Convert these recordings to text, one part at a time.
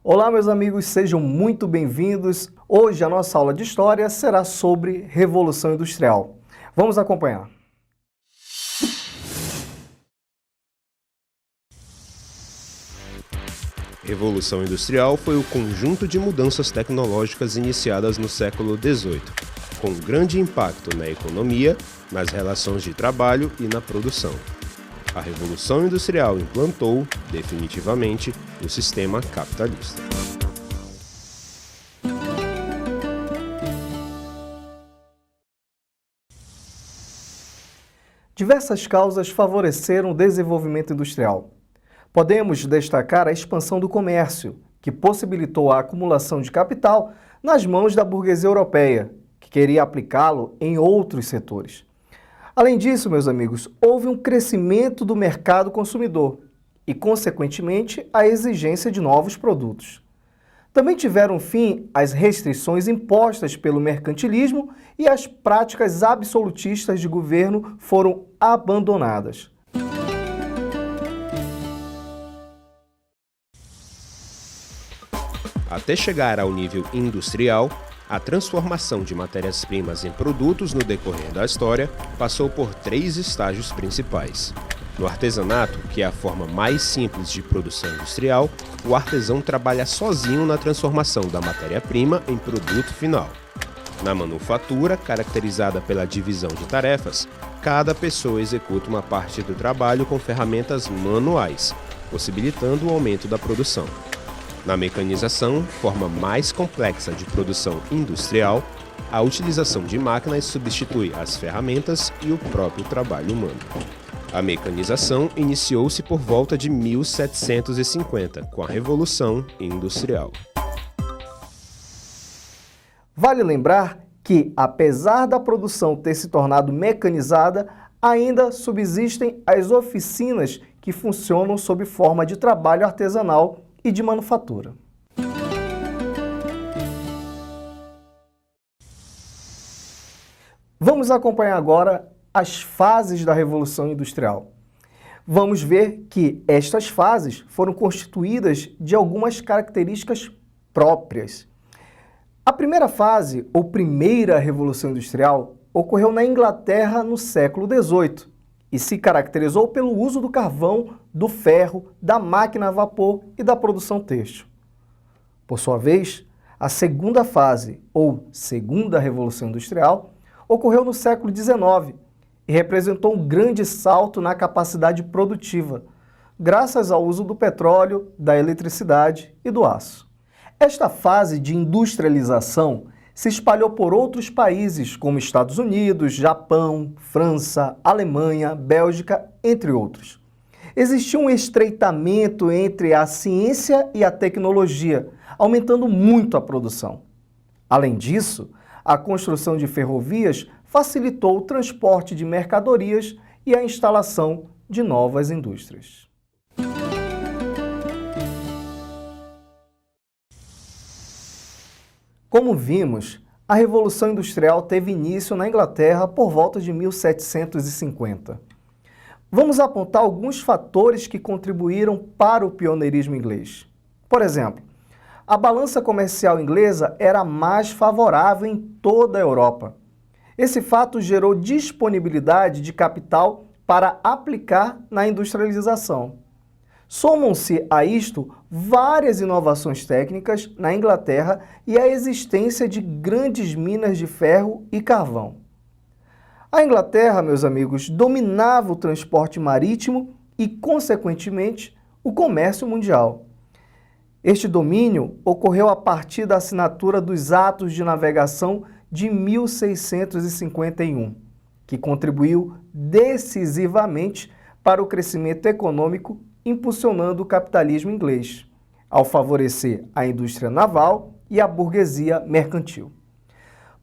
Olá, meus amigos, sejam muito bem-vindos. Hoje a nossa aula de História será sobre Revolução Industrial. Vamos acompanhar. Revolução Industrial foi o conjunto de mudanças tecnológicas iniciadas no século XVIII, com grande impacto na economia, nas relações de trabalho e na produção. A Revolução Industrial implantou, definitivamente, o sistema capitalista. Diversas causas favoreceram o desenvolvimento industrial. Podemos destacar a expansão do comércio, que possibilitou a acumulação de capital nas mãos da burguesia europeia, que queria aplicá-lo em outros setores. Além disso, meus amigos, houve um crescimento do mercado consumidor e, consequentemente, a exigência de novos produtos. Também tiveram fim as restrições impostas pelo mercantilismo e as práticas absolutistas de governo foram abandonadas. Até chegar ao nível industrial, a transformação de matérias-primas em produtos no decorrer da história passou por 3 estágios principais. No artesanato, que é a forma mais simples de produção industrial, o artesão trabalha sozinho na transformação da matéria-prima em produto final. Na manufatura, caracterizada pela divisão de tarefas, cada pessoa executa uma parte do trabalho com ferramentas manuais, possibilitando o aumento da produção. Na mecanização, forma mais complexa de produção industrial, a utilização de máquinas substitui as ferramentas e o próprio trabalho humano. A mecanização iniciou-se por volta de 1750, com a Revolução Industrial. Vale lembrar que, apesar da produção ter se tornado mecanizada, ainda subsistem as oficinas que funcionam sob forma de trabalho artesanal e de manufatura. Vamos acompanhar agora as fases da Revolução Industrial. Vamos ver que estas fases foram constituídas de algumas características próprias. A primeira fase, ou primeira Revolução Industrial, ocorreu na Inglaterra no século XVIII e se caracterizou pelo uso do carvão, do ferro, da máquina a vapor e da produção têxtil. Por sua vez, a segunda fase, ou segunda Revolução Industrial, ocorreu no século XIX e representou um grande salto na capacidade produtiva, graças ao uso do petróleo, da eletricidade e do aço. Esta fase de industrialização se espalhou por outros países, como Estados Unidos, Japão, França, Alemanha, Bélgica, entre outros. Existia um estreitamento entre a ciência e a tecnologia, aumentando muito a produção. Além disso, a construção de ferrovias facilitou o transporte de mercadorias e a instalação de novas indústrias. Como vimos, a Revolução Industrial teve início na Inglaterra por volta de 1750. Vamos apontar alguns fatores que contribuíram para o pioneirismo inglês. Por exemplo, a balança comercial inglesa era mais favorável em toda a Europa. Esse fato gerou disponibilidade de capital para aplicar na industrialização. Somam-se a isto várias inovações técnicas na Inglaterra e a existência de grandes minas de ferro e carvão. A Inglaterra, meus amigos, dominava o transporte marítimo e, consequentemente, o comércio mundial. Este domínio ocorreu a partir da assinatura dos Atos de Navegação de 1651, que contribuiu decisivamente para o crescimento econômico, impulsionando o capitalismo inglês, ao favorecer a indústria naval e a burguesia mercantil.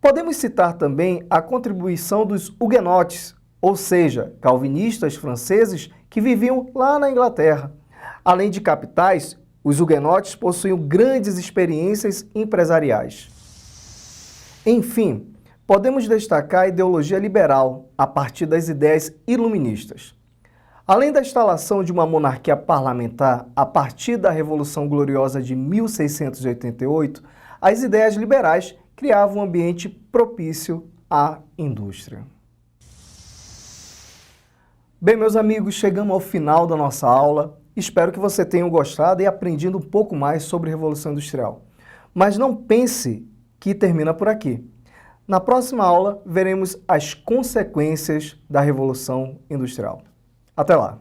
Podemos citar também a contribuição dos huguenotes, ou seja, calvinistas franceses que viviam lá na Inglaterra. Além de capitais, os huguenotes possuíam grandes experiências empresariais. Enfim, podemos destacar a ideologia liberal a partir das ideias iluministas. Além da instalação de uma monarquia parlamentar a partir da Revolução Gloriosa de 1688, as ideias liberais criavam um ambiente propício à indústria. Bem, meus amigos, chegamos ao final da nossa aula. Espero que você tenha gostado e aprendido um pouco mais sobre Revolução Industrial. Mas não pense que termina por aqui. Na próxima aula, veremos as consequências da Revolução Industrial. Até lá!